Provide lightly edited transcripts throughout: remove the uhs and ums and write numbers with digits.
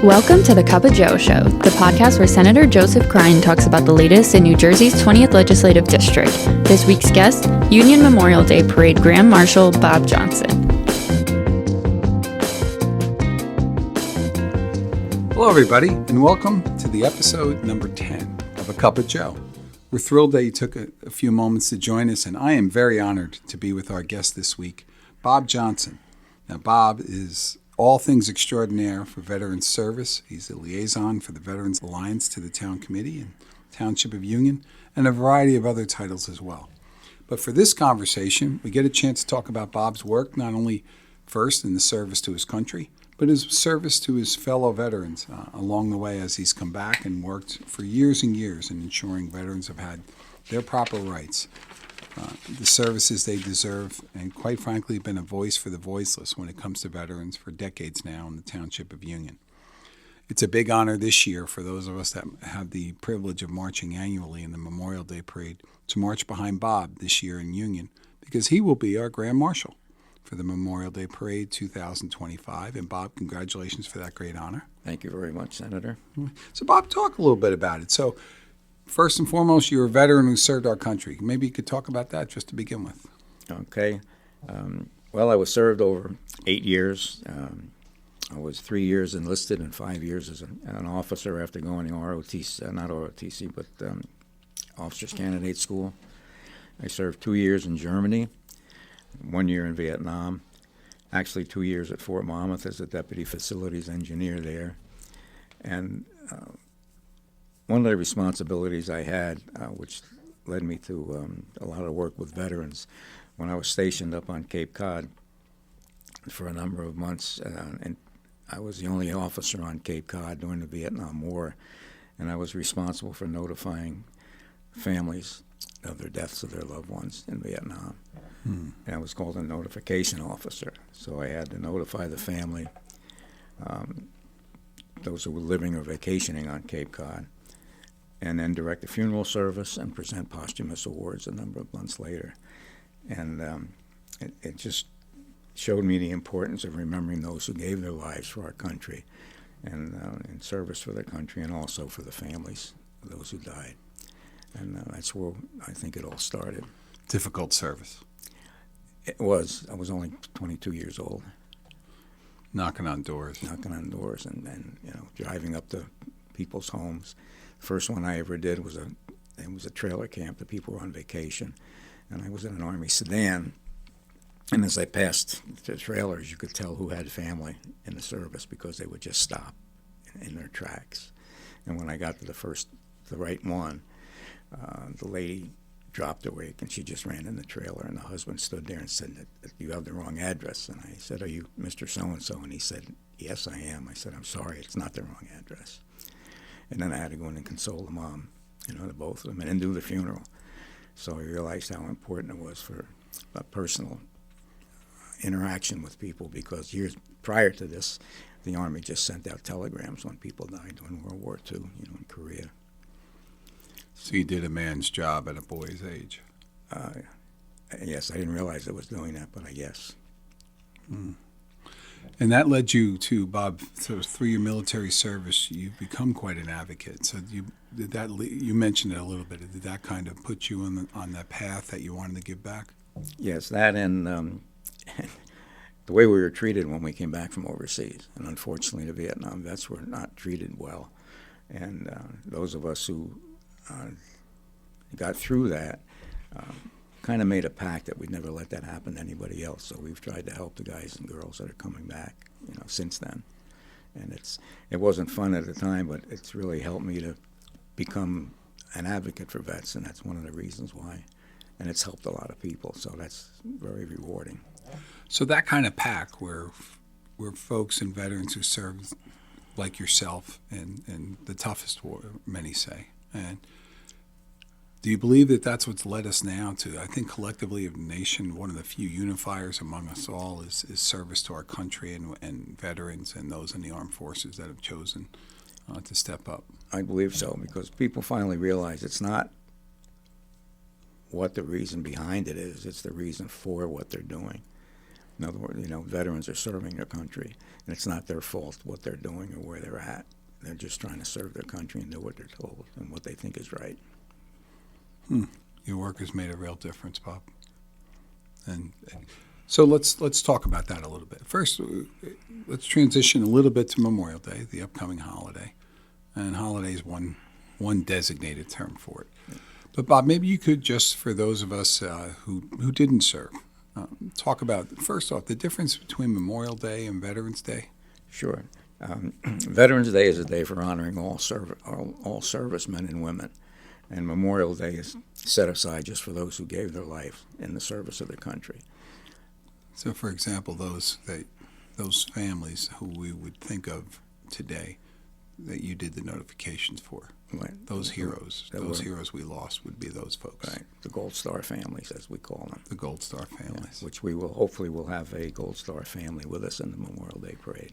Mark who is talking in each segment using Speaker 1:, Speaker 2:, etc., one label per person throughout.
Speaker 1: Welcome to the Cup of Joe Show, the podcast where Senator Joseph Cryan talks about the latest in New Jersey's 20th Legislative District. This week's guest, Union Memorial Day Parade Grand Marshal Bob Johnsen.
Speaker 2: Hello, everybody, and welcome to the episode number 10 of A Cup of Joe. We're thrilled that you took a few moments to join us, and I am very honored to be with our guest this week, Bob Johnsen. Now, Bob is all things extraordinaire for Veterans Service. He's the liaison for the Veterans Alliance to the Town Committee and Township of Union, and a variety of other titles as well. But for this conversation, we get a chance to talk about Bob's work, not only first in the service to his country, but his service to his fellow veterans along the way as he's come back and worked for years and years in ensuring veterans have had their proper rights, the services they deserve, and quite frankly been a voice for the voiceless when it comes to veterans for decades now in the Township of Union. It's a big honor this year for those of us that have the privilege of marching annually in the Memorial Day Parade to march behind Bob this year in Union, because he will be our Grand Marshal for the Memorial Day Parade 2025. And Bob, congratulations for that great honor.
Speaker 3: Thank you very much, Senator.
Speaker 2: So Bob, talk a little bit about it. So first and foremost, you're a veteran who served our country. Maybe you could talk about that just to begin with.
Speaker 3: Okay. Well, I was served over 8 years. I was 3 years enlisted and 5 years as an officer after going to ROTC, not ROTC, but Officers Candidate School. I served 2 years in Germany, 1 year in Vietnam, actually 2 years at Fort Monmouth as a deputy facilities engineer there. And one of the responsibilities I had, which led me to a lot of work with veterans, when I was stationed up on Cape Cod for a number of months, and I was the only officer on Cape Cod during the Vietnam War, and I was responsible for notifying families of their deaths of their loved ones in Vietnam. And I was called a notification officer, so I had to notify the family, those who were living or vacationing on Cape Cod, and then direct the funeral service and present posthumous awards a number of months later. And it just showed me the importance of remembering those who gave their lives for our country and in service for the country, and also for the families of those who died. And that's where I think it all started.
Speaker 2: Difficult service.
Speaker 3: It was. I was only 22 years old.
Speaker 2: Knocking on doors
Speaker 3: and driving up to people's homes. The first one I ever did was a trailer camp. The people were on vacation, and I was in an Army sedan. And as I passed the trailers, you could tell who had family in the service because they would just stop in their tracks. And when I got to the right one, the lady dropped her wake, and she just ran in the trailer, and the husband stood there and said, "You have the wrong address." And I said, "Are you Mr. So-and-so?" And he said, "Yes, I am." I said, "I'm sorry, it's not the wrong address." And then I had to go in and console the mom, the both of them, and then do the funeral. So I realized how important it was for a personal interaction with people, because years prior to this, the Army just sent out telegrams when people died during World War II, in Korea.
Speaker 2: So you did a man's job at a boy's age.
Speaker 3: Yes, I didn't realize I was doing that, but I guess.
Speaker 2: And that led you to, Bob, so through your military service, you've become quite an advocate. So you mentioned it a little bit. Did that kind of put you on that path that you wanted to give back?
Speaker 3: Yes, that and the way we were treated when we came back from overseas. And unfortunately, the Vietnam vets were not treated well. And those of us who got through that kind of made a pact that we'd never let that happen to anybody else. So we've tried to help the guys and girls that are coming back, since then. And it wasn't fun at the time, but it's really helped me to become an advocate for vets, and that's one of the reasons why. And it's helped a lot of people, so that's very rewarding.
Speaker 2: So that kind of pact where folks and veterans who served like yourself in the toughest war, many say, and do you believe that that's what's led us now to, I think collectively as a nation, one of the few unifiers among us all is service to our country and veterans and those in the armed forces that have chosen to step up?
Speaker 3: I believe so, because people finally realize it's not what the reason behind it is, it's the reason for what they're doing. In other words, veterans are serving their country, and it's not their fault what they're doing or where they're at. They're just trying to serve their country and do what they're told and what they think is right.
Speaker 2: Your work has made a real difference, Bob. And so let's talk about that a little bit. First, let's transition a little bit to Memorial Day, the upcoming holiday. And holiday is one designated term for it. But Bob, maybe you could, just for those of us who didn't serve, talk about, first off, the difference between Memorial Day and Veterans Day.
Speaker 3: Sure. Veterans Day is a day for honoring all servicemen and women. And Memorial Day is set aside just for those who gave their life in the service of their country.
Speaker 2: So, for example, those families who we would think of today that you did the notifications for,
Speaker 3: right.
Speaker 2: Those heroes heroes we lost would be those folks.
Speaker 3: Right, the Gold Star families, as we call them.
Speaker 2: The Gold Star families.
Speaker 3: Yeah, which we will hopefully will have a Gold Star family with us in the Memorial Day Parade.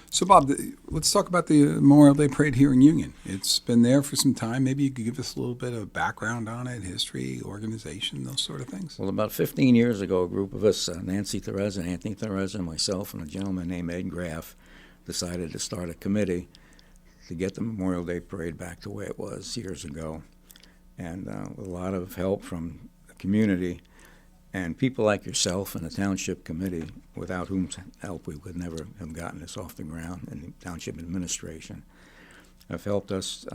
Speaker 2: So, Bob, let's talk about the Memorial Day Parade here in Union. It's been there for some time. Maybe you could give us a little bit of background on it, history, organization, those sort of things.
Speaker 3: Well, about 15 years ago, a group of us, Nancy Theresa, Anthony Theresa, myself, and a gentleman named Ed Graff, decided to start a committee to get the Memorial Day Parade back to the way it was years ago. And with a lot of help from the community and people like yourself and the township committee, without whose help we would never have gotten this off the ground, and the township administration have helped us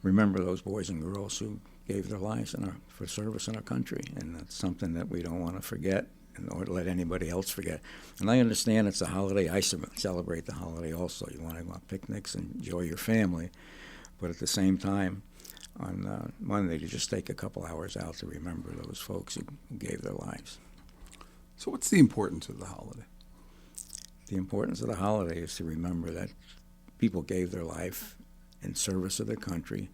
Speaker 3: remember those boys and girls who gave their lives for service in our country. And that's something that we don't want to forget or let anybody else forget. And I understand it's a holiday. I celebrate the holiday also. You want to go on picnics and enjoy your family. But at the same time, on Monday, to just take a couple hours out to remember those folks who gave their lives.
Speaker 2: So what's the importance of the holiday?
Speaker 3: The importance of the holiday is to remember that people gave their life in service of their country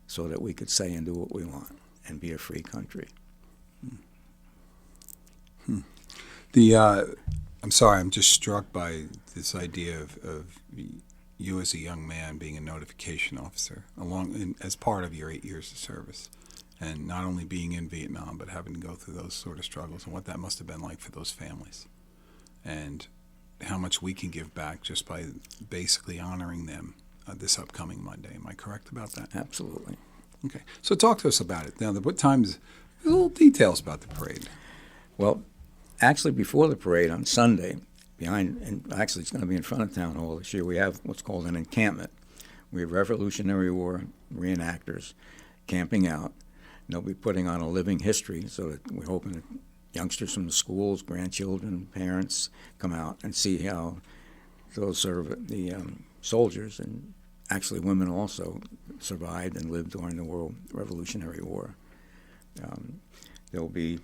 Speaker 3: so that we could say and do what we want and be a free country.
Speaker 2: I'm sorry, I'm just struck by this idea of you as a young man being a notification officer as part of your 8 years of service, and not only being in Vietnam but having to go through those sort of struggles and what that must have been like for those families, and how much we can give back just by basically honoring them this upcoming Monday. Am I correct about that?
Speaker 3: Absolutely.
Speaker 2: Okay, so talk to us about it. Now, what times, little details about the parade.
Speaker 3: Well, actually before the parade on Sunday, actually it's going to be in front of Town Hall this year, we have what's called an encampment. We have Revolutionary War reenactors camping out. And they'll be putting on a living history, so that we're hoping that youngsters from the schools, grandchildren, parents come out and see how those the soldiers, and actually women also, survived and lived during the Revolutionary War. There'll be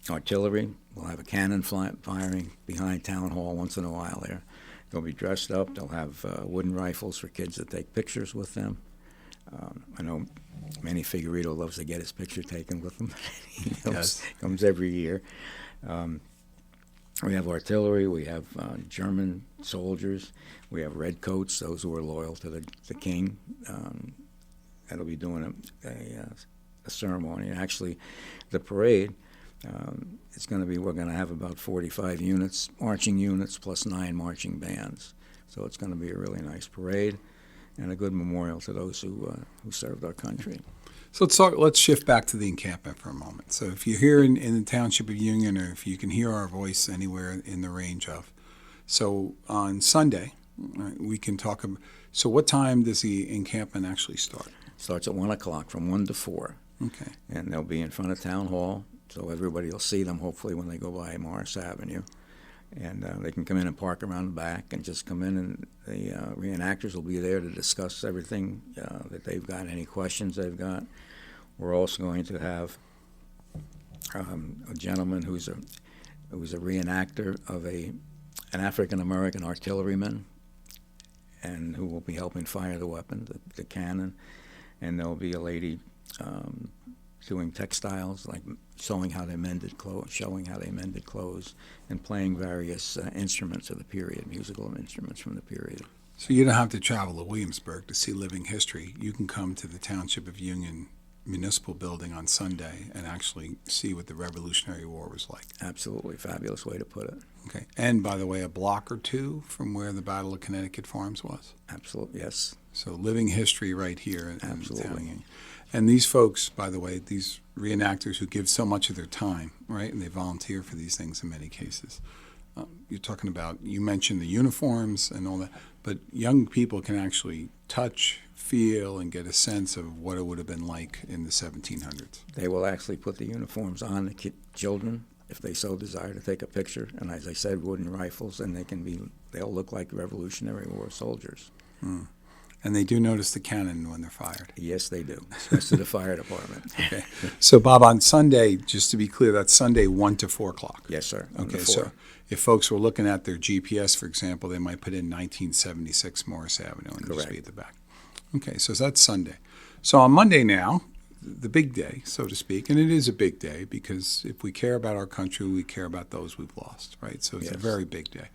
Speaker 3: artillery. We'll have a cannon firing behind Town Hall once in a while there. They'll be dressed up. They'll have wooden rifles for kids to take pictures with them. I know Manny Figueredo loves to get his picture taken with them. He comes every year. We have artillery. We have German soldiers. We have redcoats, those who are loyal to the king. That'll be doing a ceremony. And actually, the parade, we're going to have about 45 marching units, plus 9 marching bands. So it's going to be a really nice parade and a good memorial to those who served our country.
Speaker 2: So let's shift back to the encampment for a moment. So if you're here in the Township of Union, or if you can hear our voice anywhere in the range of. So on Sunday, we can talk about, so what time does the encampment actually start?
Speaker 3: It starts at 1 o'clock, from 1 to 4.
Speaker 2: Okay.
Speaker 3: And they'll be in front of Town Hall, so everybody will see them hopefully when they go by Morris Avenue. And they can come in and park around the back and just come in, and the reenactors will be there to discuss everything that they've got, any questions they've got. We're also going to have a gentleman who's a reenactor of an African-American artilleryman, and who will be helping fire the weapon, the cannon. And there'll be a lady doing textiles, like showing how they mended clothes, and playing various instruments of the period, musical instruments from the period.
Speaker 2: So you don't have to travel to Williamsburg to see Living History. You can come to the Township of Union municipal building on Sunday and actually see what the Revolutionary War was like.
Speaker 3: Absolutely. Fabulous way to put it.
Speaker 2: Okay. And, by the way, a block or two from where the Battle of Connecticut Farms was.
Speaker 3: Absolutely, yes.
Speaker 2: So living history right here in
Speaker 3: Absolutely.
Speaker 2: town Union. And these folks, by the way, these reenactors who give so much of their time, right, and they volunteer for these things in many cases. You're talking about, you mentioned the uniforms and all that, but young people can actually touch, feel, and get a sense of what it would have been like in the 1700s.
Speaker 3: They will actually put the uniforms on the children if they so desire to take a picture. And as I said, wooden rifles, and they'll look like Revolutionary War soldiers.
Speaker 2: And they do notice the cannon when they're fired.
Speaker 3: Yes, they do, especially the fire department.
Speaker 2: Okay. So, Bob, on Sunday, just to be clear, that's Sunday 1 to 4 o'clock.
Speaker 3: Yes, sir.
Speaker 2: Okay, so if folks were looking at their GPS, for example, they might put in 1976 Morris Avenue and just be at the back. Okay, so that's Sunday. So on Monday now, the big day, so to speak, and it is a big day because if we care about our country, we care about those we've lost, right? So it's a very big day.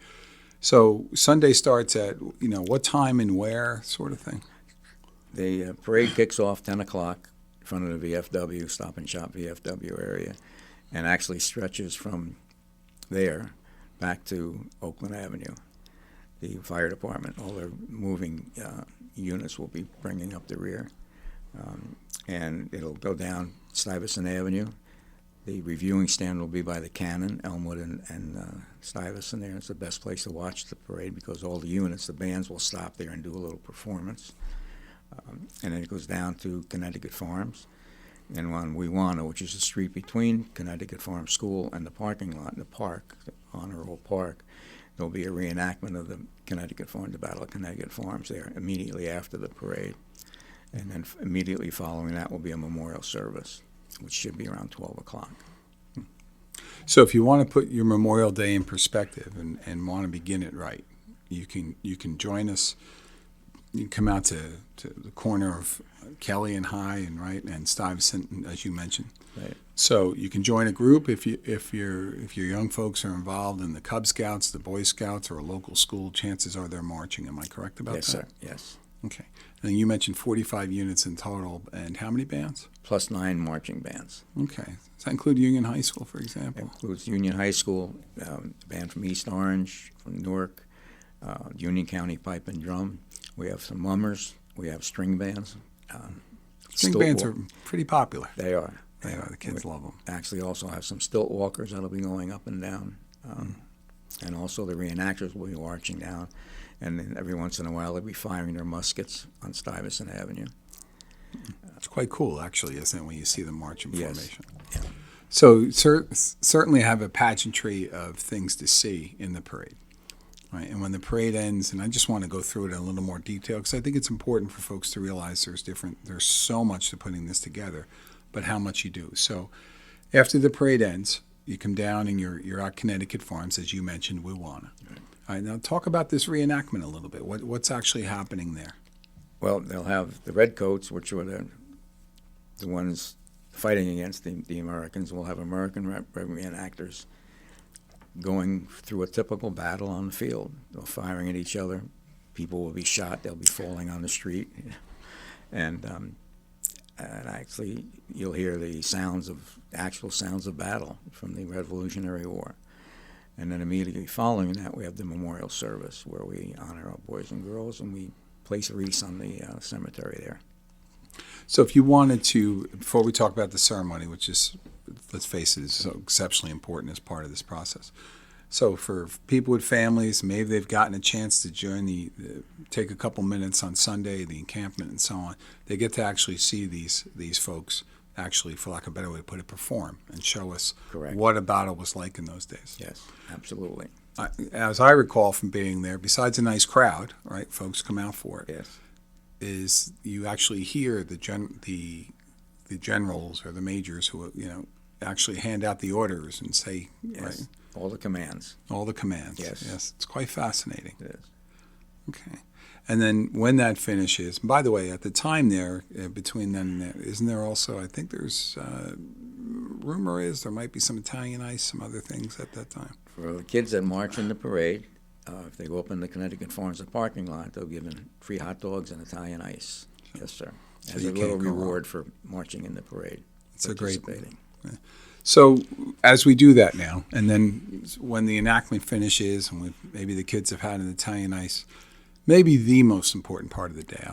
Speaker 2: So Sunday starts at, what time and where sort of thing?
Speaker 3: The parade kicks off 10 o'clock in front of the VFW, Stop and Shop VFW area, and actually stretches from there back to Oakland Avenue. The fire department, all their moving units will be bringing up the rear. And it'll go down Stuyvesant Avenue. The reviewing stand will be by the Cannon, Elmwood, and Stuyvesant there. It's the best place to watch the parade because all the units, the bands will stop there and do a little performance. And then it goes down to Connecticut Farms. And on Wewanna, which is the street between Connecticut Farm School and the parking lot in the park, the Honor Roll Park, there'll be a reenactment of the Battle of Connecticut Farms there immediately after the parade. And then immediately following that will be a memorial service, which should be around 12 o'clock.
Speaker 2: So if you want to put your Memorial Day in perspective and want to begin it right, you can join us. You can come out to the corner of Kelly and High and Stuyvesant, as you mentioned.
Speaker 3: Right.
Speaker 2: So you can join a group if your young folks are involved in the Cub Scouts, the Boy Scouts, or a local school. Chances are they're marching. Am I correct about that?
Speaker 3: Yes, sir. Yes.
Speaker 2: Okay. And you mentioned 45 units in total, and how many bands?
Speaker 3: Plus 9 marching bands.
Speaker 2: Okay. Does that include Union High School, for example?
Speaker 3: It includes Union High School, a band from East Orange, from Newark, Union County Pipe and Drum. We have some mummers. We have string bands.
Speaker 2: String bands are pretty popular.
Speaker 3: They are.
Speaker 2: They are. The kids love them.
Speaker 3: Actually also have some stilt walkers that'll be going up and down. And also the reenactors will be marching down. And then every once in a while they'll be firing their muskets on Stuyvesant Avenue.
Speaker 2: It's quite cool, actually, isn't it, when you see them march in formation?
Speaker 3: Yeah.
Speaker 2: So certainly have a pageantry of things to see in the parade. Right, and when the parade ends, and I just want to go through it in a little more detail because I think it's important for folks to realize there's so much to putting this together, but how much you do. So after the parade ends, you come down and you're at Connecticut Farms, as you mentioned, Wewanna. Right. All right, now talk about this reenactment a little bit. What's actually happening there?
Speaker 3: Well, they'll have the redcoats, which were the ones fighting against the Americans. We'll have American reenactors going through a typical battle on the field. They're firing at each other. People will be shot. They'll be falling on the street. And actually, you'll hear the actual sounds of battle from the Revolutionary War. And then immediately following that, we have the memorial service where we honor our boys and girls and we place a wreath on the cemetery there.
Speaker 2: So if you wanted to, before we talk about the ceremony, which is, let's face it, is so exceptionally important as part of this process. So for people with families, maybe they've gotten a chance to join take a couple minutes on Sunday, the encampment and so on. They get to actually see these folks actually, for lack of a better way to put it, perform and show us what a battle was like in those days.
Speaker 3: Yes, absolutely.
Speaker 2: As I recall from being there, besides a nice crowd, right, folks come out for it.
Speaker 3: Yes.
Speaker 2: Is you actually hear the generals or the majors who actually hand out the orders and say, right?
Speaker 3: All the commands.
Speaker 2: All the commands.
Speaker 3: Yes.
Speaker 2: It's quite fascinating.
Speaker 3: It is.
Speaker 2: Okay. And then when that finishes, by the way, at the time there, between then and there, isn't there also, I think there's, rumor is there might be some Italian ice, some other things at that time.
Speaker 3: For the kids that march in the parade, if they go up in the Connecticut Farms parking lot, they'll give them free hot dogs and Italian ice. Yes, sir.
Speaker 2: So
Speaker 3: as
Speaker 2: you
Speaker 3: a little
Speaker 2: can't go
Speaker 3: reward for marching in the parade.
Speaker 2: It's a great.
Speaker 3: participating.
Speaker 2: So as we do that now, and then when the enactment finishes, and maybe the kids have had an Italian ice, maybe the most important part of the day.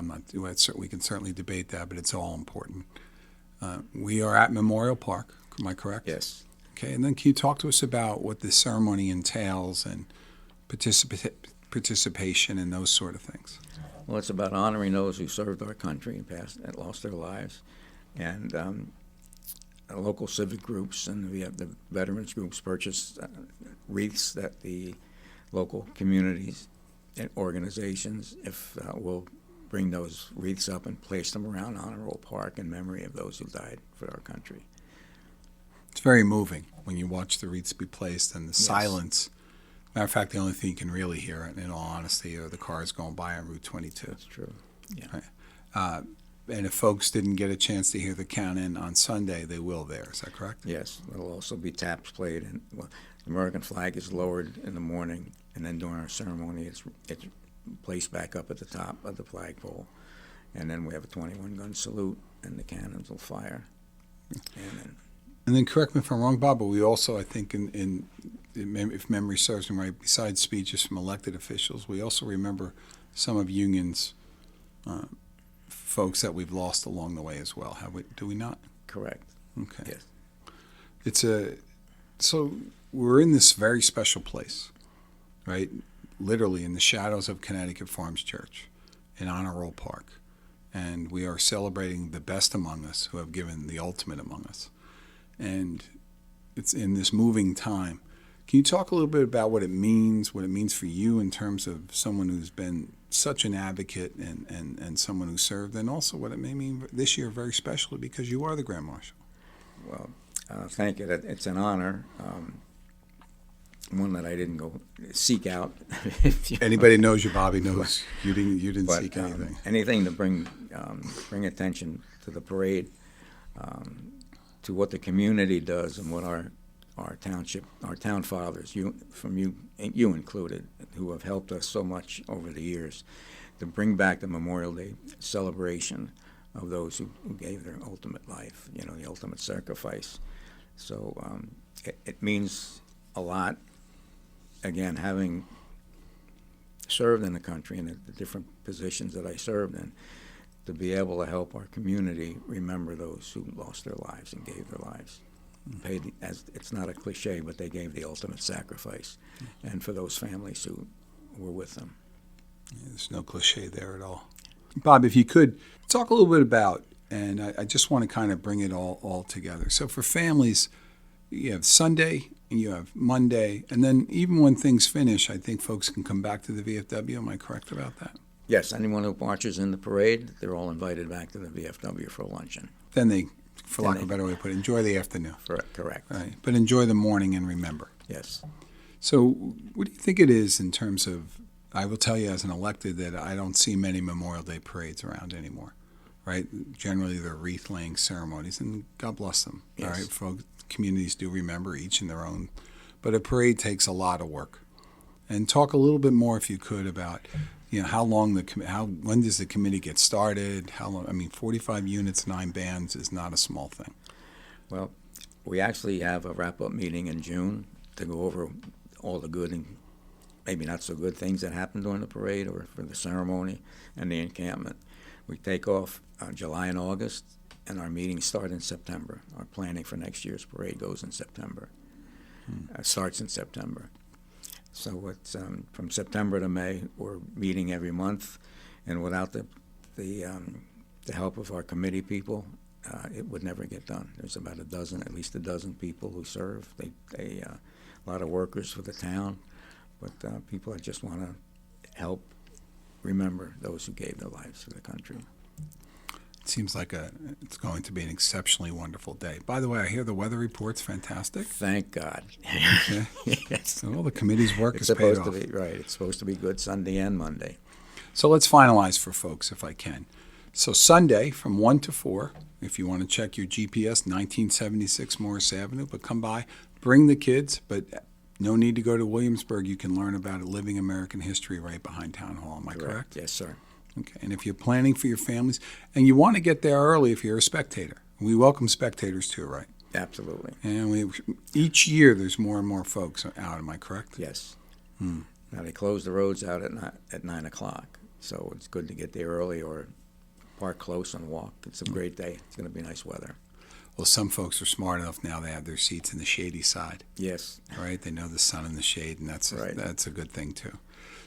Speaker 2: We can certainly debate that, but it's all important. We are at Memorial Park. Am I correct?
Speaker 3: Yes.
Speaker 2: Okay, and then can you talk to us about what the ceremony entails and participation and those sort of things?
Speaker 3: Well, it's about honoring those who served our country and lost their lives, and local civic groups and we have the veterans groups purchase wreaths that the local communities and organizations will bring those wreaths up and place them around Honor Roll Park in memory of those who died for our country.
Speaker 2: It's very moving when you watch the wreaths be placed and the
Speaker 3: Yes.
Speaker 2: silence. Matter of fact, the only thing you can really hear, in all honesty, are the cars going by on Route 22.
Speaker 3: That's true. Yeah.
Speaker 2: Right. And if folks didn't get a chance to hear the count-in on Sunday, they will there. Is that correct?
Speaker 3: Yes. There'll also be taps played, and the American flag is lowered in the morning, and then during our ceremony, it's placed back up at the top of the flagpole, and then we have a 21-gun salute, and the cannons will fire.
Speaker 2: And then correct me if I'm wrong, Bob, but we also, I think, if memory serves me right, besides speeches from elected officials, we also remember some of Union's folks that we've lost along the way as well. Do we not?
Speaker 3: Correct.
Speaker 2: Okay.
Speaker 3: Yes.
Speaker 2: So we're in this very special place, right? Literally in the shadows of Connecticut Farms Church in Honor Roll Park. And we are celebrating the best among us who have given the ultimate among us. And it's in this moving time. Can you talk a little bit about what it means for you in terms of someone who's been such an advocate and someone who served, and also what it may mean this year very specially because you are the Grand Marshal?
Speaker 3: Well, thank you. It's an honor, one that I didn't go seek out.
Speaker 2: Anybody knows you, Bobby, knows you didn't
Speaker 3: But,
Speaker 2: seek anything.
Speaker 3: Anything to bring attention to the parade, to what the community does, and what our town fathers, you included, who have helped us so much over the years, to bring back the Memorial Day celebration of those who gave their ultimate life, the ultimate sacrifice. So it means a lot. Again, having served in the country in the different positions that I served in, to be able to help our community remember those who lost their lives and gave their lives. It's not a cliche, but they gave the ultimate sacrifice, and for those families who were with them.
Speaker 2: Yeah, there's no cliche there at all. Bob, if you could talk a little bit about, and I just want to kind of bring it all together. So for families, you have Sunday and you have Monday, and then even when things finish, I think folks can come back to the VFW. Am I correct about that?
Speaker 3: Yes, anyone who marches in the parade, they're all invited back to the VFW for luncheon.
Speaker 2: Then they, for lack of a better way to put it, enjoy the afternoon.
Speaker 3: Correct.
Speaker 2: Right. But enjoy the morning and remember.
Speaker 3: Yes.
Speaker 2: So what do you think it is in terms of, I will tell you as an elected that I don't see many Memorial Day parades around anymore, right? Generally they're wreath-laying ceremonies, and God bless them.
Speaker 3: Yes.
Speaker 2: All right, folks, communities do remember each in their own, but a parade takes a lot of work. And talk a little bit more, if you could, about how long when does the committee get started? How long? I mean, 45 units, 9 bands is not a small thing.
Speaker 3: Well, we actually have a wrap-up meeting in June to go over all the good and maybe not so good things that happened during the parade or for the ceremony and the encampment. We take off July and August, and our meetings start in September. Our planning for next year's parade goes in September. Starts in September. So it's from September to May. We're meeting every month, and without the help of our committee people, it would never get done. There's about at least a dozen people who serve. A lot of workers for the town, but people that just want to help remember those who gave their lives for the country.
Speaker 2: It seems like it's going to be an exceptionally wonderful day. By the way, I hear the weather report's fantastic.
Speaker 3: Thank God.
Speaker 2: Okay.
Speaker 3: Yes.
Speaker 2: So all the committee's work
Speaker 3: It's
Speaker 2: is paid
Speaker 3: supposed
Speaker 2: off.
Speaker 3: to be right. It's supposed to be good Sunday and Monday.
Speaker 2: So let's finalize for folks, if I can. So Sunday from 1 to 4, if you want to check your GPS, 1976 Morris Avenue, but come by, bring the kids, but no need to go to Williamsburg. You can learn about it, Living American History right behind Town Hall. Am I correct?
Speaker 3: Yes, sir.
Speaker 2: Okay, and if you're planning for your families, and you want to get there early if you're a spectator, we welcome spectators too, right?
Speaker 3: Absolutely.
Speaker 2: And each year there's more and more folks out, am I correct?
Speaker 3: Yes. Now they close the roads out at 9 o'clock, so it's good to get there early or park close and walk. It's a great day. It's going to be nice weather.
Speaker 2: Well, some folks are smart enough now, they have their seats in the shady side.
Speaker 3: Yes.
Speaker 2: Right? They know the sun and the shade, and that's
Speaker 3: Right.
Speaker 2: that's a good thing too.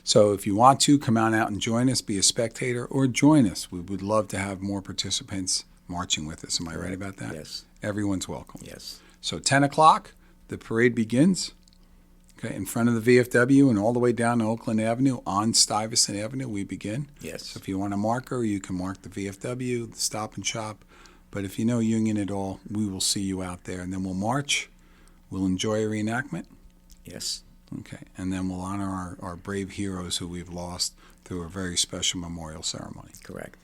Speaker 2: So if you want to, come on out and join us, be a spectator, or join us. We would love to have more participants marching with us. Am I right about that?
Speaker 3: Yes.
Speaker 2: Everyone's welcome.
Speaker 3: Yes.
Speaker 2: So 10 o'clock, the parade begins. Okay, in front of the VFW and all the way down to Oakland Avenue, on Stuyvesant Avenue, we begin.
Speaker 3: Yes.
Speaker 2: So if you want a marker, you can mark the VFW, the Stop and Shop. But if you know Union at all, we will see you out there. And then we'll march. We'll enjoy a reenactment.
Speaker 3: Yes.
Speaker 2: Okay, and then we'll honor our brave heroes who we've lost through a very special memorial ceremony.
Speaker 3: Correct.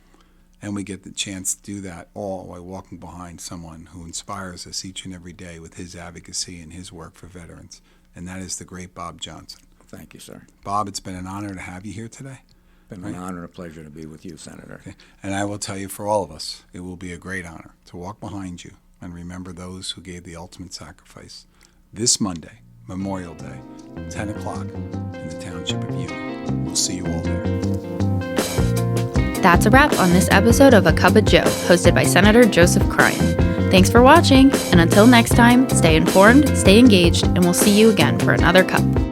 Speaker 2: And we get the chance to do that all while walking behind someone who inspires us each and every day with his advocacy and his work for veterans. And that is the great Bob Johnsen.
Speaker 3: Thank you, sir.
Speaker 2: Bob, it's been an honor to have you here today.
Speaker 3: Been an honor and a pleasure to be with you, Senator.
Speaker 2: Okay. And I will tell you, for all of us, it will be a great honor to walk behind you and remember those who gave the ultimate sacrifice. This Monday, Memorial Day, 10 o'clock in the Township of Union. We'll see you all there.
Speaker 1: That's a wrap on this episode of A Cup of Joe, hosted by Senator Joseph Cryan. Thanks for watching, and until next time, stay informed, stay engaged, and we'll see you again for another cup.